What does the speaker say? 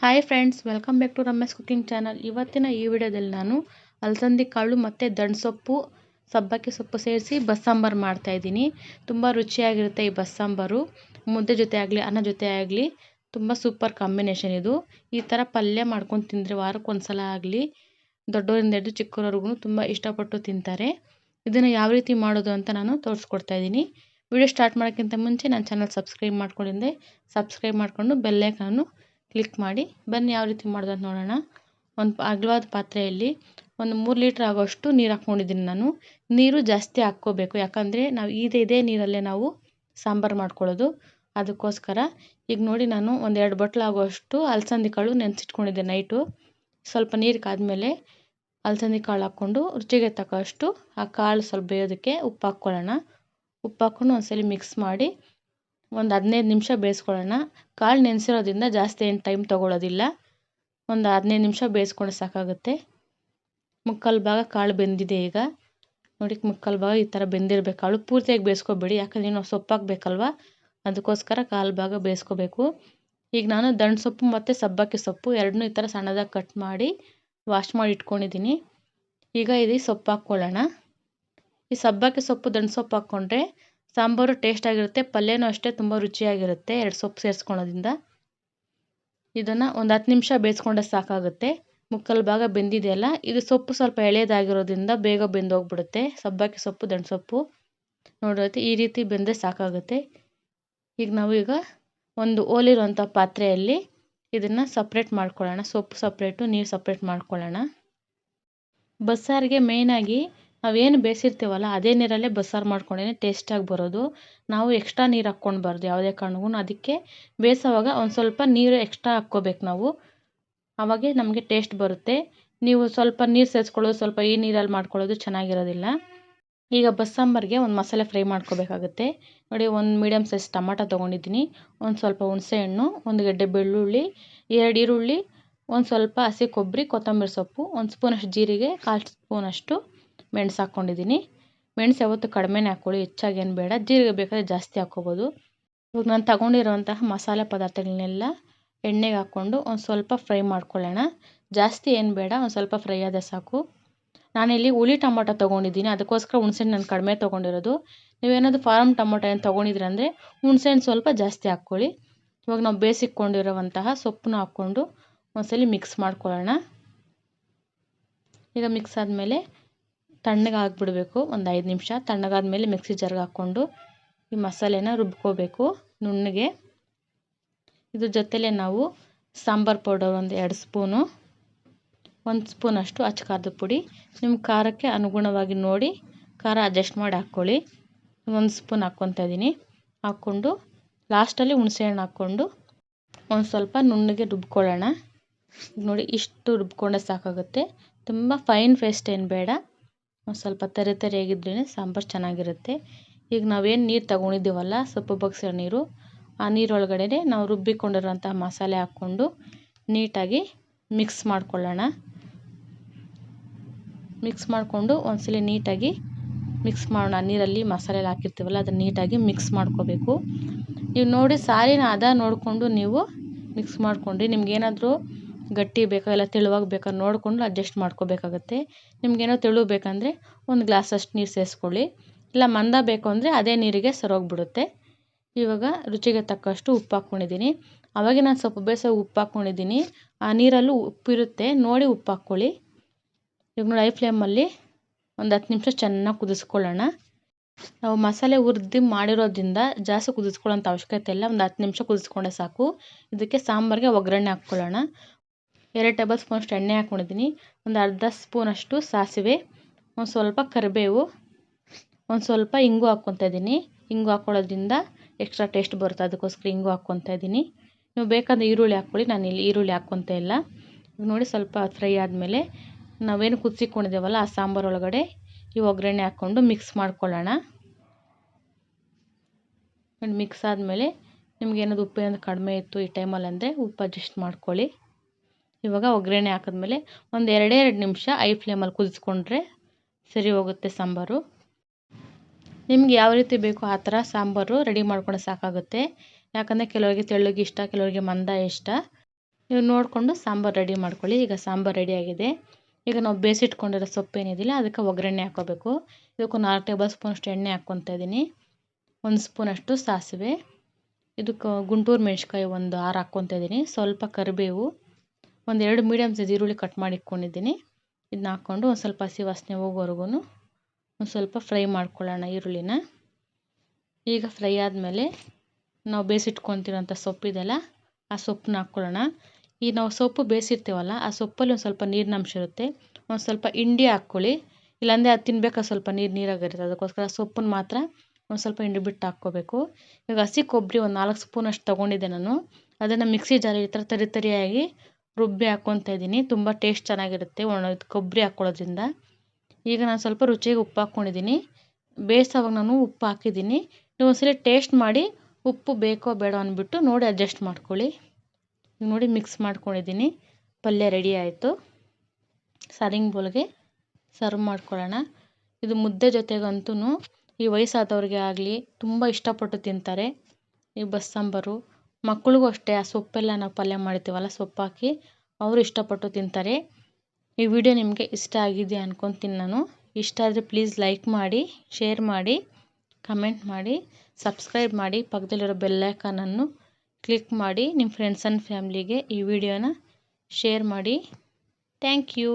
Hi friends, welcome back to Ramesh cooking channel. ಇವತ್ತಿನ ಈ ವಿಡಿಯೋದಲ್ಲಿ ನಾನು ಅಲಸಂದಿ ಕಾಳು ಮತ್ತು ದಂಟ್ಸೊಪ್ಪು, ಸಬ್ಬಕ್ಕಿ ಸೊಪ್ಪು ಸೇರಿಸಿ ಬಸ್ಸಾಂಬಾರು ಮಾಡ್ತಾಯಿದ್ದೀನಿ. ತುಂಬ ರುಚಿಯಾಗಿರುತ್ತೆ ಈ ಬಸ್ಸಾಂಬಾರು. ಮುದ್ದೆ ಜೊತೆ ಆಗಲಿ, ಅನ್ನ ಜೊತೆ ಆಗಲಿ ತುಂಬ ಸೂಪರ್ ಕಾಂಬಿನೇಷನ್ ಇದು. ಈ ಥರ ಪಲ್ಯ ಮಾಡ್ಕೊಂಡು ತಿಂದರೆ ವಾರಕ್ಕೊಂದ್ಸಲ ಆಗಲಿ ದೊಡ್ಡವರಿಂದ ಹಿಡಿದು ಚಿಕ್ಕವರೆಗೂ ತುಂಬ ಇಷ್ಟಪಟ್ಟು ತಿಂತಾರೆ. ಇದನ್ನು ಯಾವ ರೀತಿ ಮಾಡೋದು ಅಂತ ನಾನು ತೋರಿಸ್ಕೊಡ್ತಾ ಇದ್ದೀನಿ. ವಿಡಿಯೋ ಸ್ಟಾರ್ಟ್ ಮಾಡೋಕ್ಕಿಂತ ಮುಂಚೆ ನನ್ನ ಚಾನಲ್ ಸಬ್ಸ್ಕ್ರೈಬ್ ಮಾಡ್ಕೊಂಡಿದ್ದೆ. ಸಬ್ಸ್ಕ್ರೈಬ್ ಮಾಡಿಕೊಂಡು ಬೆಲ್ಲೈಕನ್ನು ಕ್ಲಿಕ್ ಮಾಡಿ. ಬನ್ನಿ ಯಾವ ರೀತಿ ಮಾಡೋದು ಅಂತ ನೋಡೋಣ. ಒಂದು ಅಗಲವಾದ ಪಾತ್ರೆಯಲ್ಲಿ ಒಂದು 3 ಲೀಟ್ರ್ ಆಗೋಷ್ಟು ನೀರು ಹಾಕ್ಕೊಂಡಿದ್ದೀನಿ ನಾನು. ನೀರು ಜಾಸ್ತಿ ಹಾಕ್ಕೋಬೇಕು, ಯಾಕಂದರೆ ನಾವು ಇದೇ ನೀರಲ್ಲೇ ನಾವು ಸಾಂಬಾರು ಮಾಡ್ಕೊಳ್ಳೋದು. ಅದಕ್ಕೋಸ್ಕರ ಈಗ ನೋಡಿ, ನಾನು ಒಂದು 2 ಬಟ್ಲು ಆಗೋಷ್ಟು ಅಲಸಂದಿ ಕಾಳು ನೆನೆಸಿಟ್ಕೊಂಡಿದ್ದೆ ನೈಟು. ಸ್ವಲ್ಪ ನೀರು ಕಾದ್ಮೇಲೆ ಅಲಸಂದಿ ಕಾಳು ಹಾಕ್ಕೊಂಡು ರುಚಿಗೆ ತಕ್ಕಷ್ಟು ಆ ಕಾಳು ಸ್ವಲ್ಪ ಬೇಯೋದಕ್ಕೆ ಉಪ್ಪು ಹಾಕ್ಕೊಳ್ಳೋಣ. ಉಪ್ಪು ಹಾಕ್ಕೊಂಡು ಒಂದ್ಸಲ ಮಿಕ್ಸ್ ಮಾಡಿ ಒಂದು 15 ನಿಮಿಷ ಬೇಯಿಸ್ಕೊಳ್ಳೋಣ. ಕಾಳು ನೆನೆಸಿರೋದ್ರಿಂದ ಜಾಸ್ತಿ ಏನು ಟೈಮ್ ತೊಗೊಳ್ಳೋದಿಲ್ಲ. ಒಂದು 15 ನಿಮಿಷ ಬೇಯಿಸ್ಕೊಂಡ್ರೆ ಸಾಕಾಗುತ್ತೆ. ಮುಕ್ಕಾಲು ಭಾಗ ಕಾಳು ಬೆಂದಿದೆ. ಈಗ ನೋಡಿ, ಮುಕ್ಕಾಲು ಭಾಗ ಈ ಥರ ಬೆಂದಿರಬೇಕು. ಕಾಳು ಪೂರ್ತಿಯಾಗಿ ಬೇಯಿಸ್ಕೊಬೇಡಿ, ಯಾಕಂದರೆ ನಾವು ಸೊಪ್ಪು ಹಾಕಬೇಕಲ್ವ, ಅದಕ್ಕೋಸ್ಕರ ಕಾಲು ಭಾಗ ಬೇಯಿಸ್ಕೋಬೇಕು. ಈಗ ನಾನು ದಂಟ್ಸೊಪ್ಪು ಮತ್ತು ಸಬ್ಬಕ್ಕಿ ಸೊಪ್ಪು ಎರಡನ್ನೂ ಈ ಥರ ಸಣ್ಣದಾಗಿ ಕಟ್ ಮಾಡಿ ವಾಶ್ ಮಾಡಿ ಇಟ್ಕೊಂಡಿದ್ದೀನಿ. ಈಗ ಇದು ಸೊಪ್ಪು ಹಾಕ್ಕೊಳ್ಳೋಣ. ಈ ಸಬ್ಬಕ್ಕಿ ಸೊಪ್ಪು, ದಂಟ್ಸೊಪ್ಪು ಹಾಕ್ಕೊಂಡ್ರೆ ಸಾಂಬಾರು ಟೇಸ್ಟಾಗಿರುತ್ತೆ, ಪಲ್ಯನೂ ಅಷ್ಟೇ ತುಂಬ ರುಚಿಯಾಗಿರುತ್ತೆ. 2 ಸೊಪ್ಪು ಸೇರಿಸ್ಕೊಳ್ಳೋದ್ರಿಂದ ಇದನ್ನು ಒಂದು 10 ನಿಮಿಷ ಬೇಯಿಸ್ಕೊಂಡ್ರೆ ಸಾಕಾಗುತ್ತೆ. ಮುಕ್ಕಾಲು ಭಾಗ ಬೆಂದಿದೆಯಲ್ಲ, ಇದು ಸೊಪ್ಪು ಸ್ವಲ್ಪ ಎಳೆದಾಗಿರೋದ್ರಿಂದ ಬೇಗ ಬೆಂದೋಗ್ಬಿಡುತ್ತೆ. ಸಬ್ಬಕ್ಕಿ ಸೊಪ್ಪು, ದಂಟ್ಸೊಪ್ಪು ನೋಡೋದು ಈ ರೀತಿ ಬೆಂದರೆ ಸಾಕಾಗುತ್ತೆ. ಈಗ ಒಂದು ಓಲಿರುವಂಥ ಪಾತ್ರೆಯಲ್ಲಿ ಇದನ್ನು ಸಪ್ರೇಟ್ ಮಾಡ್ಕೊಳ್ಳೋಣ. ಸೊಪ್ಪು ಸಪ್ರೇಟು, ನೀರು ಸಪ್ರೇಟ್ ಮಾಡ್ಕೊಳ್ಳೋಣ. ಬಸ್ಸಾರಿಗೆ ಮೇಯ್ನಾಗಿ ನಾವೇನು ಬೇಯಿಸಿರ್ತೀವಲ್ಲ ಅದೇ ನೀರಲ್ಲೇ ಬಸ್ಸಾರು ಮಾಡ್ಕೊಂಡೇ ಟೇಸ್ಟಾಗಿ ಬರೋದು. ನಾವು ಎಕ್ಸ್ಟ್ರಾ ನೀರು ಹಾಕ್ಕೊಳ್ಬಾರ್ದು ಯಾವುದೇ ಕಾರಣಕ್ಕೂ. ಅದಕ್ಕೆ ಬೇಯಿಸೋವಾಗ ಒಂದು ಸ್ವಲ್ಪ ನೀರು ಎಕ್ಸ್ಟ್ರಾ ಹಾಕ್ಕೋಬೇಕು ನಾವು, ಆವಾಗೇ ನಮಗೆ ಟೇಸ್ಟ್ ಬರುತ್ತೆ. ನೀವು ಸ್ವಲ್ಪ ನೀರು ಸೇರಿಸ್ಕೊಳ್ಳೋದು, ಸ್ವಲ್ಪ ಈ ನೀರಲ್ಲಿ ಮಾಡ್ಕೊಳ್ಳೋದು ಚೆನ್ನಾಗಿರೋದಿಲ್ಲ. ಈಗ ಬಸ್ಸಾಂಬಾರಿಗೆ ಒಂದು ಮಸಾಲೆ ಫ್ರೈ ಮಾಡ್ಕೋಬೇಕಾಗುತ್ತೆ. ನೋಡಿ, ಒಂದು ಮೀಡಿಯಮ್ ಸೈಜ್ ಟೊಮಾಟೊ ತೊಗೊಂಡಿದ್ದೀನಿ, ಒಂದು ಸ್ವಲ್ಪ ಹುಣಸೆಹಣ್ಣು, ಒಂದು ಗೆಡ್ಡೆ ಬೆಳ್ಳುಳ್ಳಿ, 2 ಈರುಳ್ಳಿ, ಒಂದು ಸ್ವಲ್ಪ ಹಸಿ ಕೊಬ್ಬರಿ, ಕೊತ್ತಂಬರಿ ಸೊಪ್ಪು, 1 ಸ್ಪೂನಷ್ಟು ಜೀರಿಗೆ, 1/4 ಸ್ಪೂನಷ್ಟು ಮೆಣಸು ಹಾಕ್ಕೊಂಡಿದ್ದೀನಿ. ಮೆಣಸು ಯಾವತ್ತು ಕಡಿಮೆನೇ ಹಾಕ್ಕೊಳ್ಳಿ, ಹೆಚ್ಚಾಗೇನು ಬೇಡ. ಜೀರಿಗೆ ಬೇಕಾದರೆ ಜಾಸ್ತಿ ಹಾಕ್ಕೋಬೋದು. ಇವಾಗ ನಾನು ತಗೊಂಡಿರೋಂತಹ ಮಸಾಲೆ ಪದಾರ್ಥಗಳನ್ನೆಲ್ಲ ಎಣ್ಣೆಗೆ ಹಾಕ್ಕೊಂಡು ಒಂದು ಸ್ವಲ್ಪ ಫ್ರೈ ಮಾಡ್ಕೊಳ್ಳೋಣ. ಜಾಸ್ತಿ ಏನು ಬೇಡ, ಒಂದು ಸ್ವಲ್ಪ ಫ್ರೈ ಆದರೆ ಸಾಕು. ನಾನಿಲ್ಲಿ ಹುಳಿ ಟೊಮೊಟೊ ತೊಗೊಂಡಿದ್ದೀನಿ, ಅದಕ್ಕೋಸ್ಕರ ಹುಣಸೆಹಣ್ಣು ನಾನು ಕಡಿಮೆ ತೊಗೊಂಡಿರೋದು. ನೀವೇನಾದರೂ ಫಾರಮ್ ಟೊಮೊಟೊ ಏನು ತೊಗೊಂಡಿದ್ರೆ ಅಂದರೆ ಹುಣಸೆಹಣ್ಣು ಸ್ವಲ್ಪ ಜಾಸ್ತಿ ಹಾಕ್ಕೊಳ್ಳಿ. ಇವಾಗ ನಾವು ಬೇಯಿಸಿಕೊಂಡಿರೋವಂತಹ ಸೊಪ್ಪನ್ನ ಹಾಕ್ಕೊಂಡು ಒಂದ್ಸಲ ಮಿಕ್ಸ್ ಮಾಡ್ಕೊಳ್ಳೋಣ. ಈಗ ಮಿಕ್ಸ್ ಆದಮೇಲೆ ತಣ್ಣಗೆ ಆಗಿಬಿಡಬೇಕು, ಒಂದು 5 ನಿಮಿಷ. ತಣ್ಣಗಾದ್ಮೇಲೆ ಮಿಕ್ಸಿ ಜಾರ್ಗೆ ಹಾಕ್ಕೊಂಡು ಈ ಮಸಾಲೆನ ರುಬ್ಕೋಬೇಕು ನುಣ್ಣಗೆ. ಇದ್ರ ಜೊತೆಲೇ ನಾವು ಸಾಂಬಾರು ಪೌಡರ್ ಒಂದು 2 ಸ್ಪೂನು, 1 ಸ್ಪೂನಷ್ಟು ಅಚ್ಚ ಖಾರದ ಪುಡಿ, ನಿಮ್ಮ ಖಾರಕ್ಕೆ ಅನುಗುಣವಾಗಿ ನೋಡಿ ಖಾರ ಅಡ್ಜಸ್ಟ್ ಮಾಡಿ ಹಾಕ್ಕೊಳ್ಳಿ. 1 ಸ್ಪೂನ್ ಹಾಕ್ಕೊತಾ ಇದ್ದೀನಿ. ಹಾಕ್ಕೊಂಡು ಲಾಸ್ಟಲ್ಲಿ ಹುಣಸೆಹಣ್ಣು ಹಾಕ್ಕೊಂಡು ಒಂದು ಸ್ವಲ್ಪ ನುಣ್ಣಗೆ ರುಬ್ಕೊಳ್ಳೋಣ. ನೋಡಿ, ಇಷ್ಟು ರುಬ್ಕೊಂಡ್ರೆ ಸಾಕಾಗುತ್ತೆ. ತುಂಬ ಫೈನ್ ಪೇಸ್ಟ್ ಏನು ಬೇಡ, ಒಂದು ಸ್ವಲ್ಪ ತರಿಯಾಗಿದ್ರೇ ಸಾಂಬಾರು ಚೆನ್ನಾಗಿರುತ್ತೆ. ಈಗ ನಾವೇನು ನೀರು ತಗೊಂಡಿದ್ದೀವಲ್ಲ, ಸೊಪ್ಪು ಬಗ್ಸಿರೋ ನೀರು, ಆ ನೀರೊಳಗಡೆ ನಾವು ರುಬ್ಬಿಕೊಂಡಿರೋಂಥ ಮಸಾಲೆ ಹಾಕ್ಕೊಂಡು ನೀಟಾಗಿ ಮಿಕ್ಸ್ ಮಾಡ್ಕೊಳ್ಳೋಣ. ಮಿಕ್ಸ್ ಮಾಡಿಕೊಂಡು ಒಂದ್ಸಲ ನೀಟಾಗಿ ಮಿಕ್ಸ್ ಮಾಡೋಣ. ನೀರಲ್ಲಿ ಮಸಾಲೆ ಹಾಕಿರ್ತೀವಲ್ಲ ಅದನ್ನು ನೀಟಾಗಿ ಮಿಕ್ಸ್ ಮಾಡ್ಕೋಬೇಕು. ನೀವು ನೋಡಿ, ಸಾರಿನ ಹದ ನೋಡಿಕೊಂಡು ನೀವು ಮಿಕ್ಸ್ ಮಾಡ್ಕೊಂಡ್ರಿ. ನಿಮ್ಗೇನಾದರೂ ಗಟ್ಟಿ ಬೇಕಾ ಇಲ್ಲ ತೆಳುವಾಗಿ ಬೇಕಾ ನೋಡಿಕೊಂಡು ಅಡ್ಜಸ್ಟ್ ಮಾಡ್ಕೋಬೇಕಾಗತ್ತೆ. ನಿಮ್ಗೇನೋ ತೆಳು ಬೇಕಂದರೆ ಒಂದು ಗ್ಲಾಸಷ್ಟು ನೀರು ಸೇರಿಸ್ಕೊಳ್ಳಿ, ಇಲ್ಲ ಮಂದ ಬೇಕು ಅಂದರೆ ಅದೇ ನೀರಿಗೆ ಸರೋಗ್ಬಿಡುತ್ತೆ. ಇವಾಗ ರುಚಿಗೆ ತಕ್ಕಷ್ಟು ಉಪ್ಪು ಹಾಕ್ಕೊಂಡಿದ್ದೀನಿ. ಅವಾಗೆ ನಾನು ಸ್ವಲ್ಪ ಬೇಯಿಸೋ ಉಪ್ಪು ಹಾಕ್ಕೊಂಡಿದ್ದೀನಿ. ಆ ನೀರಲ್ಲೂ ಉಪ್ಪಿರುತ್ತೆ, ನೋಡಿ ಉಪ್ಪು ಹಾಕ್ಕೊಳ್ಳಿ. ಇವಾಗ ನೋಡಿ, ಹೈ ಫ್ಲೇಮಲ್ಲಿ ಒಂದು 10 ನಿಮಿಷ ಚೆನ್ನಾಗಿ ಕುದಿಸ್ಕೊಳ್ಳೋಣ. ನಾವು ಮಸಾಲೆ ಹುರಿದು ಮಾಡಿರೋದ್ರಿಂದ ಜಾಸ್ತಿ ಕುದಿಸ್ಕೊಳ್ಳೋಂಥ ಅವಶ್ಯಕತೆ ಇಲ್ಲ, ಒಂದು 10 ನಿಮಿಷ ಕುದಿಸ್ಕೊಂಡ್ರೆ ಸಾಕು. ಇದಕ್ಕೆ ಸಾಂಬಾರಿಗೆ ಒಗ್ಗರಣೆ ಹಾಕ್ಕೊಳ್ಳೋಣ. 2 ಟೇಬಲ್ ಸ್ಪೂನಷ್ಟು ಎಣ್ಣೆ ಹಾಕ್ಕೊಂಡಿದ್ದೀನಿ, ಒಂದು ಅರ್ಧ ಸ್ಪೂನಷ್ಟು ಸಾಸಿವೆ, ಒಂದು ಸ್ವಲ್ಪ ಕರಿಬೇವು, ಒಂದು ಸ್ವಲ್ಪ ಇಂಗು ಹಾಕ್ಕೊತಾ ಇದ್ದೀನಿ. ಇಂಗು ಹಾಕ್ಕೊಳ್ಳೋದ್ರಿಂದ ಎಕ್ಸ್ಟ್ರಾ ಟೇಸ್ಟ್ ಬರುತ್ತೆ, ಅದಕ್ಕೋಸ್ಕರ ಇಂಗು ಹಾಕ್ಕೊತಾ ಇದ್ದೀನಿ. ನೀವು ಬೇಕಾದ್ರೆ ಈರುಳ್ಳಿ ಹಾಕ್ಕೊಳ್ಳಿ, ನಾನು ಇಲ್ಲಿ ಈರುಳ್ಳಿ ಹಾಕ್ಕೊತಾ ಇಲ್ಲ. ನೋಡಿ, ಸ್ವಲ್ಪ ಫ್ರೈ ಆದಮೇಲೆ ನಾವೇನು ಕುದಿಸಿಕೊಂಡಿದ್ದೇವಲ್ಲ ಆ ಸಾಂಬಾರು ಒಳಗಡೆ ಈ ಒಗ್ಗರಣೆ ಹಾಕ್ಕೊಂಡು ಮಿಕ್ಸ್ ಮಾಡ್ಕೊಳ್ಳೋಣ. ಮಿಕ್ಸ್ ಆದಮೇಲೆ ನಿಮ್ಗೆ ಏನಾದ್ರು ಉಪ್ಪು ಏನಾದ್ರು ಕಡಿಮೆ ಇತ್ತು ಈ ಟೈಮಲ್ಲಿ ಅಂದರೆ ಉಪ್ಪು ಅಡ್ಜಸ್ಟ್ ಮಾಡ್ಕೊಳ್ಳಿ. ಇವಾಗ ಒಗ್ಗರಣೆ ಹಾಕಿದ್ಮೇಲೆ ಒಂದು 2 ನಿಮಿಷ ಐ ಫ್ಲೇಮಲ್ಲಿ ಕುದಿಸ್ಕೊಂಡ್ರೆ ಸರಿ ಹೋಗುತ್ತೆ ಸಾಂಬಾರು. ನಿಮ್ಗೆ ಯಾವ ರೀತಿ ಬೇಕೋ ಆ ಥರ ಸಾಂಬಾರು ರೆಡಿ ಮಾಡ್ಕೊಂಡ್ರೆ ಸಾಕಾಗುತ್ತೆ. ಯಾಕಂದರೆ ಕೆಲವರಿಗೆ ತೆಳ್ಳಗೆ ಇಷ್ಟ, ಕೆಲವರಿಗೆ ಮಂದ ಇಷ್ಟ. ನೀವು ನೋಡಿಕೊಂಡು ಸಾಂಬಾರು ರೆಡಿ ಮಾಡ್ಕೊಳ್ಳಿ. ಈಗ ಸಾಂಬಾರು ರೆಡಿಯಾಗಿದೆ. ಈಗ ನಾವು ಬೇಯಿಸಿಟ್ಕೊಂಡಿರೋ ಸೊಪ್ಪೇನಿದಿಲ್ಲ ಅದಕ್ಕೆ ಒಗ್ಗರಣೆ ಹಾಕ್ಕೋಬೇಕು. ಇದಕ್ಕೊಂದು 4 ಟೇಬಲ್ ಸ್ಪೂನಷ್ಟು ಎಣ್ಣೆ ಹಾಕ್ಕೊತಾ ಇದ್ದೀನಿ. 1 ಸ್ಪೂನಷ್ಟು ಸಾಸಿವೆ, ಇದಕ್ಕೆ ಗುಂಟೂರು ಮೆಣಸಿನ್ಕಾಯಿ ಒಂದು 6 ಹಾಕ್ಕೊತಾ ಇದ್ದೀನಿ. ಸ್ವಲ್ಪ ಕರಿಬೇವು, ಒಂದು 2 ಮೀಡಿಯಮ್ ಸೈಜ್ ಈರುಳ್ಳಿ ಕಟ್ ಮಾಡಿ ಇಟ್ಕೊಂಡಿದ್ದೀನಿ. ಇದನ್ನ ಹಾಕ್ಕೊಂಡು ಒಂದು ಸ್ವಲ್ಪ ಹಸಿ ವಾಸನೆ ಹೋಗೋವರೆಗೂ ಒಂದು ಸ್ವಲ್ಪ ಫ್ರೈ ಮಾಡ್ಕೊಳ್ಳೋಣ ಈರುಳ್ಳಿನ. ಈಗ ಫ್ರೈ ಆದಮೇಲೆ ನಾವು ಬೇಯಿಸಿಟ್ಕೊತಿರೋಂಥ ಸೊಪ್ಪಿದೆಲ್ಲ ಆ ಸೊಪ್ಪನ್ನ ಹಾಕ್ಕೊಳ್ಳೋಣ. ಈ ನಾವು ಸೊಪ್ಪು ಬೇಯಿಸಿರ್ತೀವಲ್ಲ ಆ ಸೊಪ್ಪಲ್ಲಿ ಒಂದು ಸ್ವಲ್ಪ ನೀರಿನ ಅಂಶ ಇರುತ್ತೆ. ಒಂದು ಸ್ವಲ್ಪ ಹಿಂಡಿ ಹಾಕ್ಕೊಳ್ಳಿ, ಇಲ್ಲಾಂದರೆ ಅದು ತಿನ್ಬೇಕಾದ್ರೆ ಸ್ವಲ್ಪ ನೀರಾಗಿರುತ್ತೆ. ಅದಕ್ಕೋಸ್ಕರ ಸೊಪ್ಪನ್ನು ಮಾತ್ರ ಒಂದು ಸ್ವಲ್ಪ ಹಿಂಡಿ ಬಿಟ್ಟು ಹಾಕ್ಕೋಬೇಕು. ಈಗ ಹಸಿ ಕೊಬ್ಬರಿ ಒಂದು 4 ಸ್ಪೂನಷ್ಟು ತೊಗೊಂಡಿದ್ದೆ ನಾನು. ಅದನ್ನು ಮಿಕ್ಸಿ ಜಾರಲ್ಲಿ ಈ ಥರ ತರಿಯಾಗಿ ರುಬ್ಬಿ ಹಾಕ್ಕೊತಾ ಇದ್ದೀನಿ. ತುಂಬ ಟೇಸ್ಟ್ ಚೆನ್ನಾಗಿರುತ್ತೆ ಕೊಬ್ಬರಿ ಹಾಕ್ಕೊಳ್ಳೋದ್ರಿಂದ. ಈಗ ನಾನು ಸ್ವಲ್ಪ ರುಚಿಗೆ ಉಪ್ಪು ಹಾಕ್ಕೊಂಡಿದ್ದೀನಿ. ಬೇಯಿಸೋವಾಗ ನಾನು ಉಪ್ಪು ಹಾಕಿದ್ದೀನಿ. ನೀವು ಒಂದ್ಸಲ ಟೇಸ್ಟ್ ಮಾಡಿ ಉಪ್ಪು ಬೇಕೋ ಬೇಡ ಅಂದ್ಬಿಟ್ಟು ನೋಡಿ ಅಡ್ಜಸ್ಟ್ ಮಾಡ್ಕೊಳ್ಳಿ. ನೋಡಿ ಮಿಕ್ಸ್ ಮಾಡ್ಕೊಂಡಿದ್ದೀನಿ. ಪಲ್ಯ ರೆಡಿ ಆಯಿತು. ಸರ್ವಿಂಗ್ ಬೌಲ್ಗೆ ಸರ್ವ್ ಮಾಡ್ಕೊಳ್ಳೋಣ. ಇದು ಮುದ್ದೆ ಜೊತೆಗಂತೂ ಈ ವಯಸ್ಸಾದವ್ರಿಗೆ ಆಗಲಿ ತುಂಬ ಇಷ್ಟಪಟ್ಟು ತಿಂತಾರೆ ಈ ಬಸ್ಸಾಂಬಾರು. ಮಕ್ಕಳಿಗೂ ಅಷ್ಟೇ ಆ ಸೊಪ್ಪೆಲ್ಲ ನಾವು ಪಲ್ಯ ಮಾಡ್ತೀವಲ್ಲ ಸೊಪ್ಪು ಹಾಕಿ ಅವರು ಇಷ್ಟಪಟ್ಟು ತಿಂತಾರೆ. ಈ ವಿಡಿಯೋ ನಿಮಗೆ ಇಷ್ಟ ಆಗಿದೆ ಅಂದ್ಕೊತೀನಿ ನಾನು. ಇಷ್ಟ ಆದರೆ ಪ್ಲೀಸ್ ಲೈಕ್ ಮಾಡಿ, ಶೇರ್ ಮಾಡಿ, ಕಮೆಂಟ್ ಮಾಡಿ, ಸಬ್ಸ್ಕ್ರೈಬ್ ಮಾಡಿ, ಪಕ್ಕದಲ್ಲಿರೋ ಬೆಲ್ ಐಕಾನನ್ನು ಕ್ಲಿಕ್ ಮಾಡಿ ನಿಮ್ಮ ಫ್ರೆಂಡ್ಸ್ ಆ್ಯಂಡ್ ಫ್ಯಾಮ್ಲಿಗೆ ಈ ವಿಡಿಯೋನ ಶೇರ್ ಮಾಡಿ. Thank you.